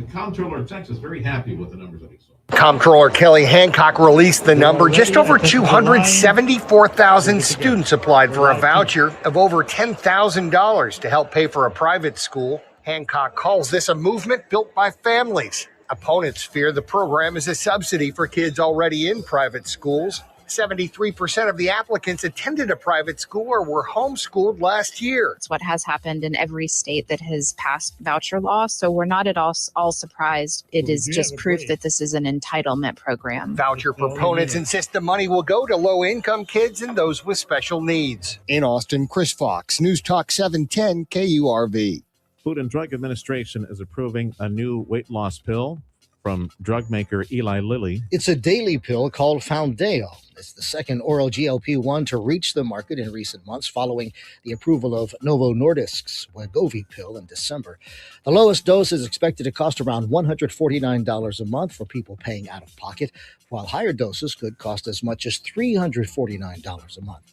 The comptroller of Texas very happy with the numbers that he saw. Comptroller Kelly Hancock released the number. Just over 274,000 students applied for a voucher of over $10,000 to help pay for a private school. Hancock calls this a movement built by families. Opponents fear the program is a subsidy for kids already in private schools. 73% of the applicants attended a private school or were homeschooled last year. It's what has happened in every state that has passed voucher law, so we're not at all surprised. It is just proof that this is an entitlement program. Voucher proponents insist the money will go to low-income kids and those with special needs. In Austin, Chris Fox, News Talk 710 KURV. Food and Drug Administration is approving a new weight loss pill from drug maker Eli Lilly. It's a daily pill called Foundeo. It's the second oral GLP-1 to reach the market in recent months following the approval of Novo Nordisk's Wegovy pill in December. The lowest dose is expected to cost around $149 a month for people paying out of pocket, while higher doses could cost as much as $349 a month.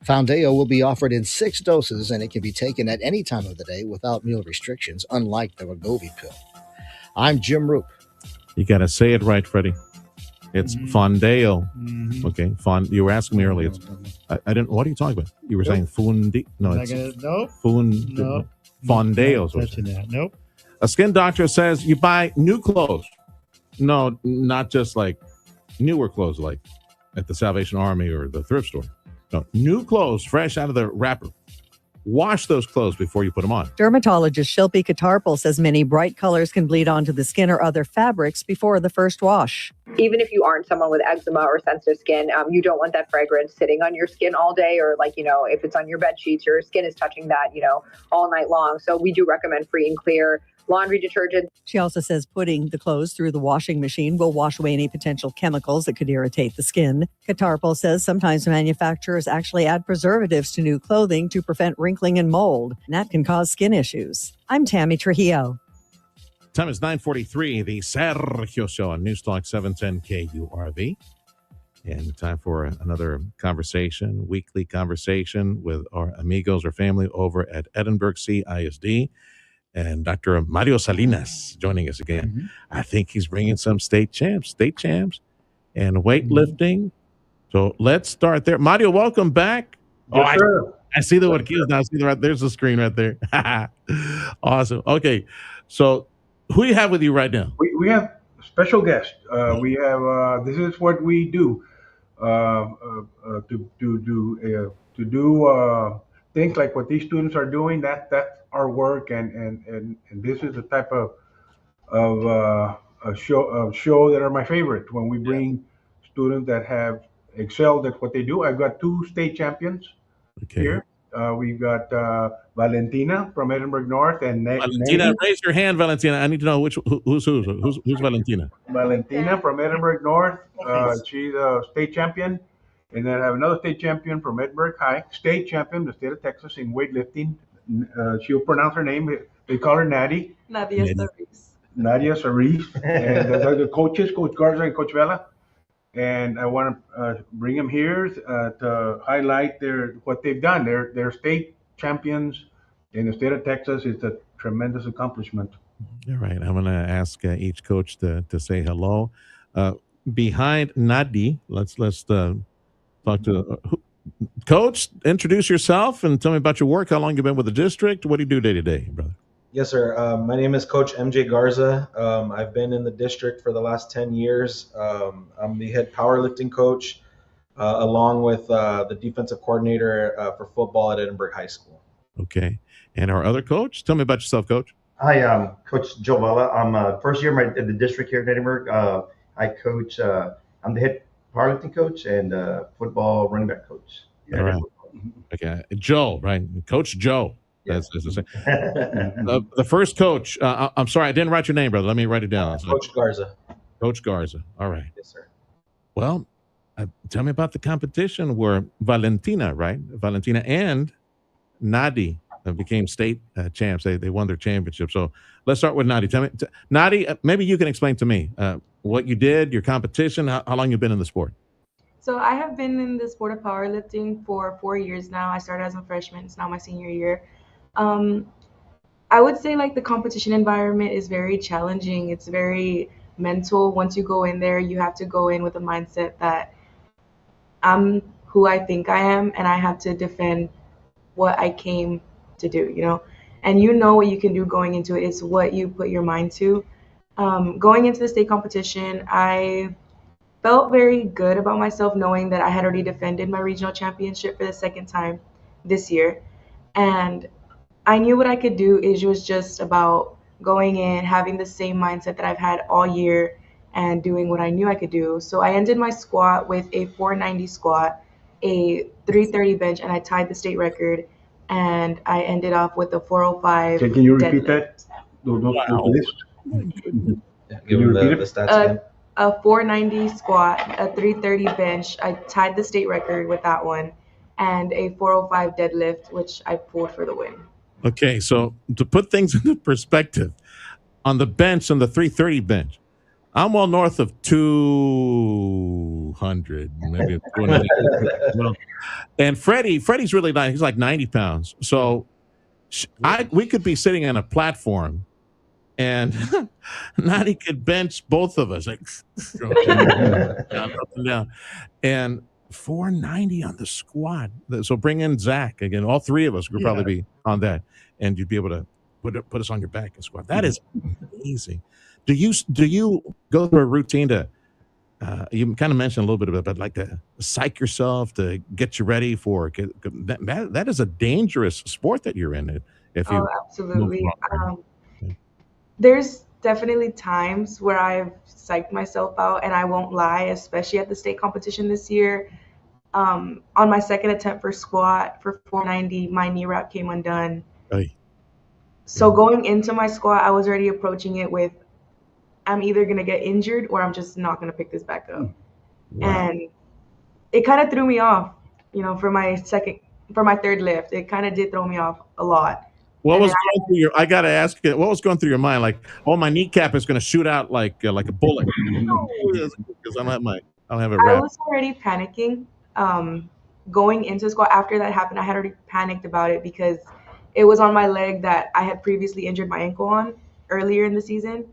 Foundeo will be offered in 6 doses, and it can be taken at any time of the day without meal restrictions, unlike the Wegovy pill. I'm Jim Roop. You got to say it right, Freddie. It's Foundeo. Okay, you were asking me earlier. I didn't. What are you talking about? You were saying Fundi. No, it's Foundeo. Touching that. Nope. A skin doctor says you buy new clothes. No, not just like newer clothes, like at the Salvation Army or the thrift store. No, new clothes, fresh out of the wrapper. Wash those clothes before you put them on. Dermatologist Shilpi Katarpal says many bright colors can bleed onto the skin or other fabrics before the first wash. Even if you aren't someone with eczema or sensitive skin, you don't want that fragrance sitting on your skin all day, or if it's on your bed sheets, your skin is touching that, all night long. So we do recommend free and clear laundry detergent. She also says putting the clothes through the washing machine will wash away any potential chemicals that could irritate the skin. Katarpal says sometimes manufacturers actually add preservatives to new clothing to prevent wrinkling and mold, and that can cause skin issues. I'm Tammy Trujillo. Time is 9:43, the Sergio Show on News Talk 710 KURV. And time for another weekly conversation with our amigos or family over at Edinburg CISD. And Dr. Mario Salinas joining us again. I think he's bringing some state champs, and weightlifting. So let's start there. Mario, welcome back. Yes, sir. I see the what kids now. I see there's the screen right there. Awesome. Okay, so who do you have with you right now? We have a special guest. We have this is what we do to do things like what these students are doing. That's our work, and this is the type of show that are my favorite when we bring students that have excelled at what they do. I've got 2 state champions here. We've got Valentina from Edinburg North, and Valentina. Raise your hand, Valentina. I need to know who's Valentina. Valentina from Edinburg North. She's a state champion. And then I have another state champion from Edinburg High, state champion, the state of Texas in weightlifting. She'll pronounce her name. They call her Natty. Nadia Saris. Nadia Saris. And the coaches, Coach Garza and Coach Vela. And I want to bring them here to highlight what they've done. They're state champions in the state of Texas. It's a tremendous accomplishment. All right. I'm going to ask each coach to say hello. Behind Nadi, let's talk to Coach. Introduce yourself and tell me about your work. How long you've been with the district? What do you do day to day, brother? Yes, sir. My name is Coach MJ Garza. I've been in the district for the last 10 years. I'm the head powerlifting coach, along with the defensive coordinator for football at Edinburg High School. Okay. And our other coach? Tell me about yourself, Coach. Hi, I'm Coach Joe Vela. I'm first year in the district here in Edinburg. I coach, I'm the head powerlifting coach and football running back coach. All right. Okay. Joe, right? Coach Joe. Yes. The first coach, I'm sorry, I didn't write your name, brother. Let me write it down. Coach Garza. Coach Garza. All right. Yes, sir. Well, tell me about the competition where Valentina and Nadi became state champs. They won their championship. So let's start with Nadi. Tell me, Nadi, maybe you can explain to me what you did, your competition, how long you've been in the sport. So I have been in the sport of powerlifting for 4 years now. I started as a freshman. It's now my senior year. I would say like the competition environment is very challenging. It's very mental. Once you go in there, you have to go in with a mindset that I'm who I think I am, and I have to defend what I came to do, you know? And you know what you can do going into it. It's what you put your mind to. Going into the state competition, I felt very good about myself knowing that I had already defended my regional championship for the second time this year. And I knew what I could do. It was just about going in, having the same mindset that I've had all year and doing what I knew I could do. So I ended my squat with a 490 squat, a 330 bench, and I tied the state record. And I ended off with a 405. Can you repeat that? Wow. Give them the stats again. A 490 squat, a 330 bench. I tied the state record with that one, and a 405 deadlift, which I pulled for the win. Okay, so to put things into perspective, on the bench, on the 330 bench, I'm well north of 200, maybe 200. Well, and Freddie's really light. He's like 90 pounds. So we could be sitting on a platform, and Nadi could bench both of us, like down, up and down, and 490 on the squat. So bring in Zach again. All three of us would probably be on that, and you'd be able to put us on your back and squat. That is amazing. Do you go through a routine to? You kind of mentioned a little bit about, but like to psych yourself to get you ready for that is a dangerous sport that you're in. If you absolutely. There's definitely times where I've psyched myself out, and I won't lie, especially at the state competition this year. On my second attempt for squat for 490, my knee wrap came undone. Hey. So going into my squat, I was already approaching it with, I'm either going to get injured or I'm just not going to pick this back up. Wow. And it kind of threw me off, you know, for my third lift. It kind of did throw me off a lot. What was going through I got to ask you, what was going through your mind? Like, oh, my kneecap is going to shoot out like a bullet. Because I don't have it wrapped. I was already panicking. Going into squat, after that happened, I had already panicked about it because it was on my leg that I had previously injured my ankle on earlier in the season.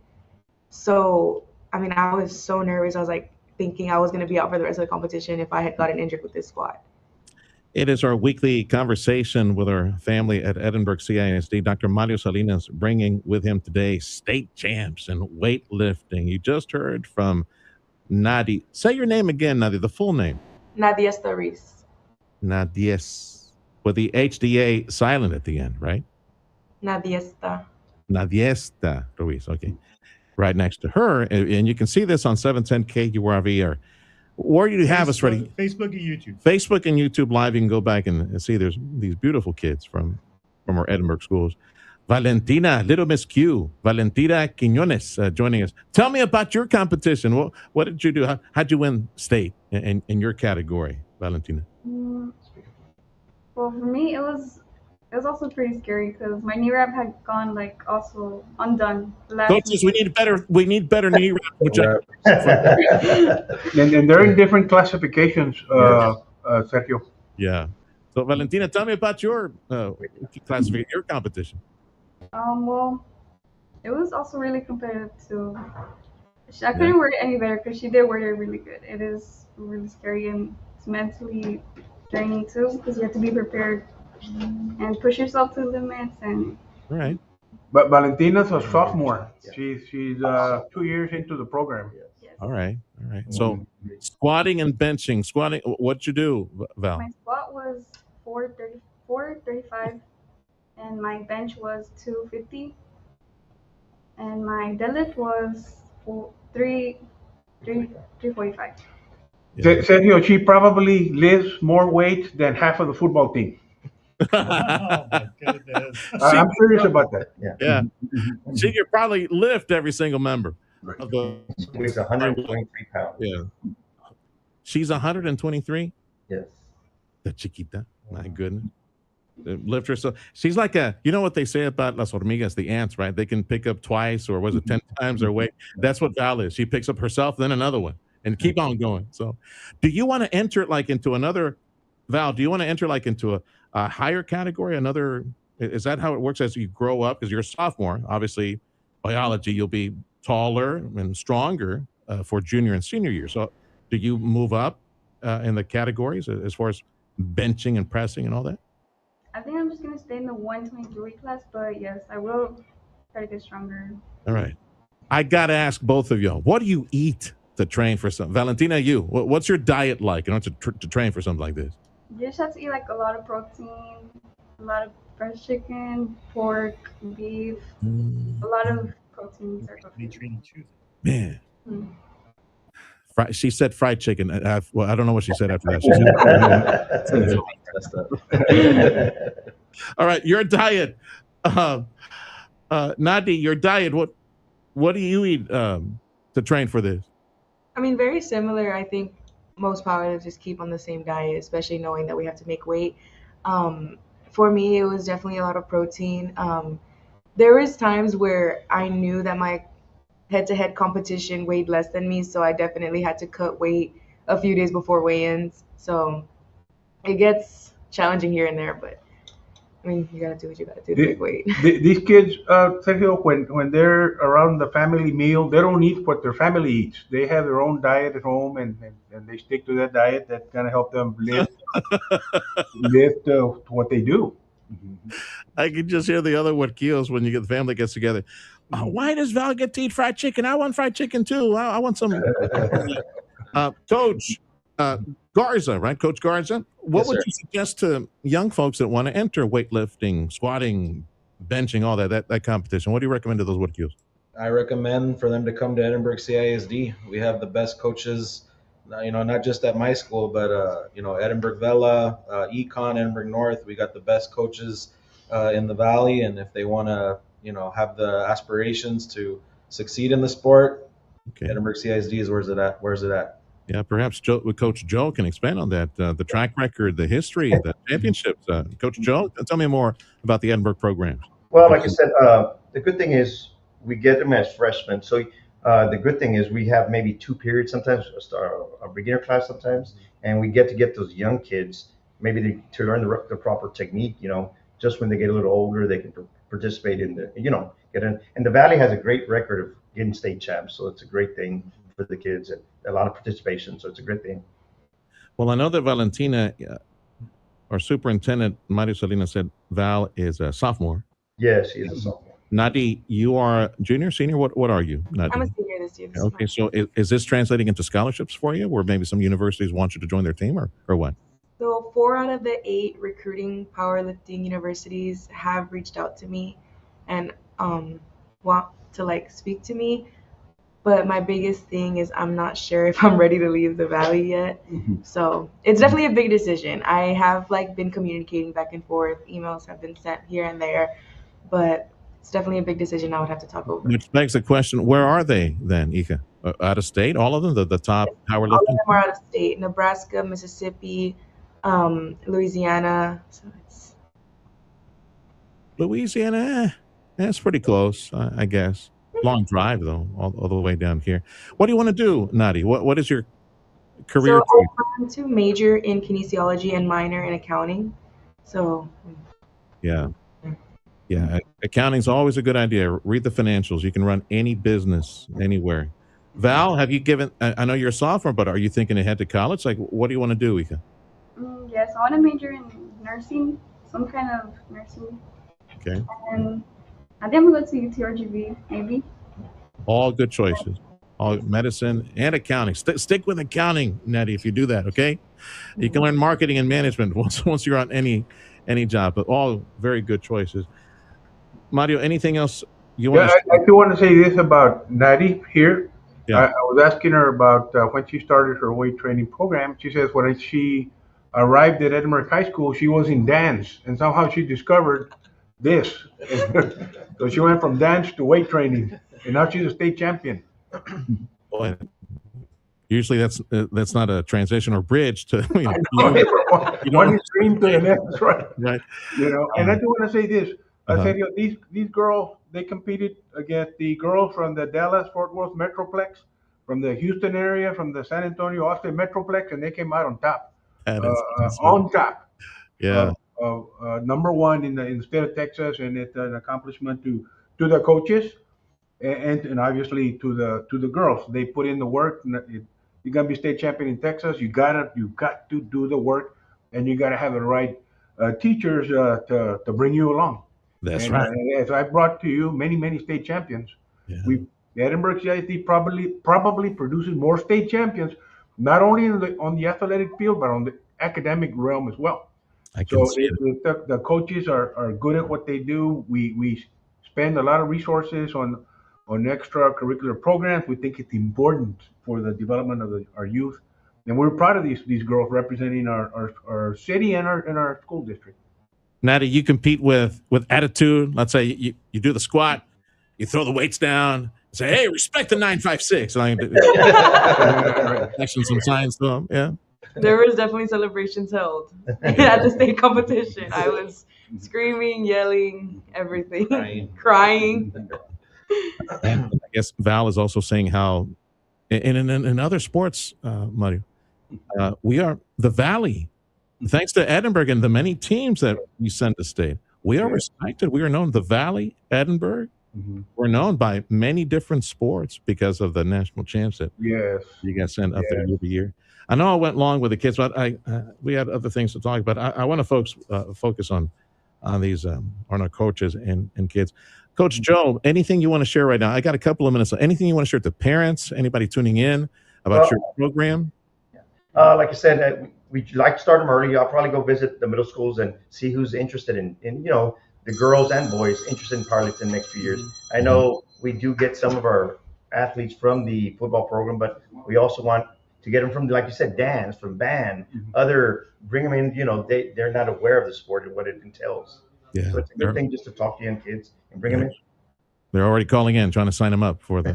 So, I mean, I was so nervous. I was like thinking I was going to be out for the rest of the competition if I had gotten injured with this squat. It is our weekly conversation with our family at Edinburg CISD. Dr. Mario Salinas bringing with him today state champs in weightlifting. You just heard from Nadi. Say your name again, Nadi, the full name. Nadiesta Reese. Nadies. With the HDA silent at the end, right? Nadiesta Ruiz. Okay. Right next to her. And you can see this on 710 KURV. Where do you have us ready? Facebook and YouTube. Facebook and YouTube Live. You can go back and see there's these beautiful kids from our Edinburg schools. Valentina, Little Miss Q, Valentina Quiñones joining us. Tell me about your competition. What did you do? How'd you win state in your category, Valentina? Well, for me, it was also pretty scary because my knee wrap had gone also undone. Coaches, we need better knee wrap. And they're in different classifications, Sergio. Yeah. So Valentina, tell me about your classification, your competition. Well, it was also really competitive too. I couldn't word it any better because she did word it really good. It is really scary and it's mentally draining too because you have to be prepared and push yourself to limits and. Right. But Valentina's a sophomore. She's 2 years into the program. Yes. All right. So squatting and benching. Squatting. What'd you do, Val? My squat was 435, and my bench was 250, and my deadlift was 345. Sergio, she probably lifts more weight than half of the football team. Oh my goodness. I'm curious about that. Yeah. She could probably lift every single member. Weighs 123 pounds. Yeah. She's 123? Yes. The chiquita. My goodness. Lift herself. She's like you know what they say about las hormigas, the ants, right? They can pick up twice or was it 10 times their weight? That's what Val is. She picks up herself, then another one, and keep on going. So do you want to enter into another, Val, do you want to enter into a higher category, another Is that how it works as you grow up? Because you're a sophomore, obviously, biology, you'll be taller and stronger for junior and senior year. So do you move up in the categories as far as benching and pressing and all that? I think I'm just gonna stay in the 123 class, but yes, I will try to get stronger. All right. I got to ask both of y'all, what do you eat to train for something? Valentina, you, what's your diet like to train for something like this? You just have to eat like a lot of protein, a lot of fresh chicken, pork, beef, a lot of proteins. Man. She said fried chicken. Well, I don't know what she said after that. All right, your diet. Nadi, your diet, what do you eat to train for this? I mean, very similar. I think most powerlifters keep on the same diet, especially knowing that we have to make weight. For me, it was definitely a lot of protein. There was times where I knew that my head-to-head competition weighed less than me, so I definitely had to cut weight a few days before weigh-ins. So it gets challenging here and there, but I mean, you gotta do what you gotta do to make weight. These kids, Sergio, when they're around the family meal, they don't eat what their family eats. They have their own diet at home, and they stick to that diet. That's gonna help them lift what they do. I can just hear the other huerquillos when the family gets together. Why does Val get to eat fried chicken? I want fried chicken too. I want some. Coach Garza, right? Coach Garza, what would you suggest to young folks that want to enter weightlifting, squatting, benching, all that competition? What do you recommend to those huerquillos? I recommend for them to come to Edinburg CISD. We have the best coaches, not just at my school, but Edinburg Vela, Econ, Edinburg North. We got the best coaches in the valley, and if they want to have the aspirations to succeed in the sport, Edinburg CISD is where's it at? Yeah, perhaps Coach Joe can expand on that. The track record, the history, the championships. Coach Joe, tell me more about the Edinburg program. Well, like I said, the good thing is we get them as freshmen. So the good thing is we have maybe 2 periods sometimes, a beginner class sometimes, and we get those young kids maybe to learn the proper technique. Just when they get a little older, they can participate in get in. And the Valley has a great record of getting state champs, so it's a great thing for the kids and a lot of participation. So it's a great thing. Well, I know that Valentina, our superintendent, Mario Salinas, said Val is a sophomore. Yes, he's a sophomore. Nadi, you are junior, senior? What are you, Nadi? I'm a senior this year. Okay, so is this translating into scholarships for you, where maybe some universities want you to join their team, or what? So 4 out of the 8 recruiting powerlifting universities have reached out to me and want to speak to me. But my biggest thing is I'm not sure if I'm ready to leave the Valley yet. So it's definitely a big decision. I have been communicating back and forth. Emails have been sent here and there, but it's definitely a big decision I would have to talk over. Which begs the question, where are they then, Ika? Out of state? All of them? The top powerlifting? All of them are out of state. Nebraska, Mississippi, Louisiana. So it's Louisiana, that's pretty close, I guess. Long drive, though, all the way down here. What do you want to do, Nadi? What is your career? So I plan to major in kinesiology and minor in accounting. So yeah, accounting's always a good idea. Read the financials. You can run any business anywhere. Val, have you given? I know you're a sophomore, but are you thinking ahead to college? What do you want to do, Ika? Yes, I want to major in nursing, some kind of nursing. Okay. And I think I'm going to go to UTRGV, maybe. All good choices. All medicine and accounting. Stick with accounting, Nettie, if you do that, okay? You can learn marketing and management once you're on any job, but all very good choices. Mario, anything else you want to say? I do want to say this about Natty here. Yeah. I was asking her about when she started her weight training program. She says when she arrived at Edinburg High School, she was in dance, and somehow she discovered this. So she went from dance to weight training, and now she's a state champion. Boy, usually that's not a transition or bridge to one extreme to the next, right? Right. And I do want to say this. Sergio, these girls, they competed against the girls from the Dallas-Fort Worth Metroplex, from the Houston area, from the San Antonio, Austin Metroplex, and they came out on top. On top. Yeah. number one in the state of Texas, and it's an accomplishment to the coaches and obviously to the girls. They put in the work. You're gonna be state champion in Texas. You got to do the work, and you got to have the right teachers to bring you along. That's right. As I brought to you many state champions. Yeah. Edinburg CISD probably produces more state champions, not only on the athletic field, but on the academic realm as well. I can see the coaches are good at what they do. We spend a lot of resources on extracurricular programs. We think it's important for the development of our youth, and we're proud of these girls representing our city and our school district. Natty, you compete with attitude. Let's say you do the squat, you throw the weights down, say, "Hey, respect the 956." And I action some signs to them. Yeah. There was definitely celebrations held at the state competition. I was screaming, yelling, everything, crying. And I guess Val is also saying how, in other sports, Mario, we are the Valley. Thanks to Edinburg and the many teams that we send to state, we are respected. We are known, the Valley, Edinburg. Mm-hmm. We're known by many different sports because of the national champs that you guys send up there every year. I know I went long with the kids, but we had other things to talk about. I want to focus on these on our coaches and kids. Coach Joe, anything you want to share right now? I got a couple of minutes. Anything you want to share to parents, anybody tuning in about your program? Like I said, we'd like to start them early. I'll probably go visit the middle schools and see who's interested in the girls and boys interested in powerlifting in the next few years. I know we do get some of our athletes from the football program, but we also want to get them from, like you said, dance, from band, bring them in. They're not aware of the sport and what it entails. Yeah, so it's a good thing just to talk to young kids and bring them in. They're already calling in, trying to sign them up for the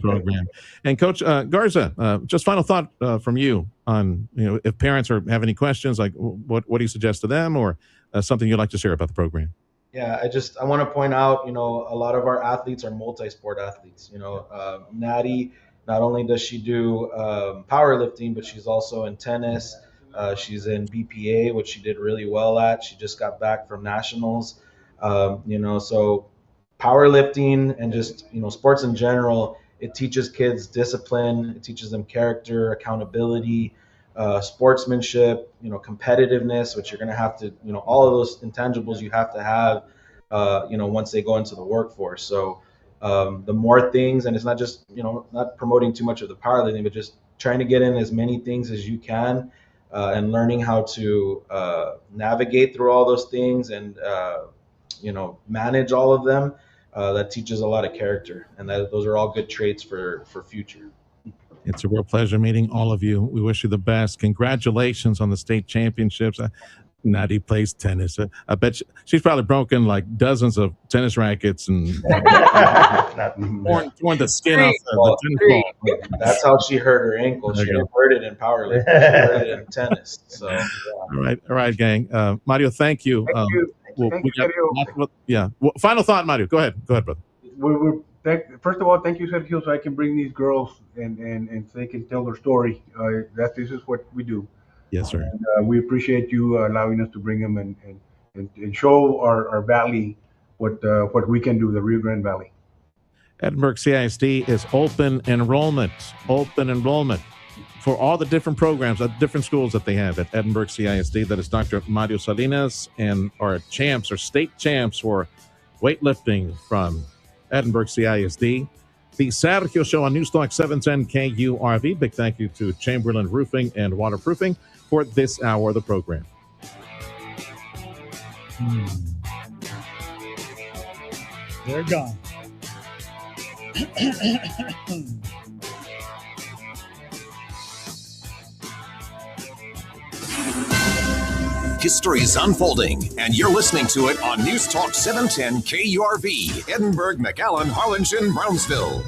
program. And Coach Garza, just final thought from you on, if parents have any questions, like what do you suggest to them, or something you'd like to share about the program? Yeah, I want to point out, a lot of our athletes are multi-sport athletes. Natty, not only does she do powerlifting, but she's also in tennis. She's in BPA, which she did really well at. She just got back from nationals. So powerlifting and just, sports in general, it teaches kids discipline. It teaches them character, accountability, sportsmanship, competitiveness, which you're going to have to, all of those intangibles you have to have, once they go into the workforce. So the more things, and it's not just, not promoting too much of the powerlifting, but just trying to get in as many things as you can, and learning how to navigate through all those things and, manage all of them. That teaches a lot of character, and those are all good traits for future. It's a real pleasure meeting all of you. We wish you the best. Congratulations on the state championships. Natty plays tennis. I bet she's probably broken like dozens of tennis rackets and torn the skin off the tennis ball. That's how she hurt her ankle. She didn't hurt it in powerlifting. She hurt it in tennis. So, yeah. All right, gang. Mario, thank you. Final thought, Mario. Go ahead, brother. First of all, thank you, Sergio, so I can bring these girls and so they can tell their story. This is what we do. Yes, sir. And, we appreciate you allowing us to bring them and show our valley what we can do, the Rio Grande Valley. Edinburg CISD is open enrollment for all the different programs at different schools that they have at Edinburg CISD. That is Dr. Mario Salinas and our state champs for weightlifting from Edinburg CISD. The Sergio Show on Newstalk 710 KURV. Big thank you to Chamberlain Roofing and Waterproofing for this hour of the program. They're gone. History is unfolding, and you're listening to it on News Talk 710 KURV, Edinburg, McAllen, Harlingen, Brownsville.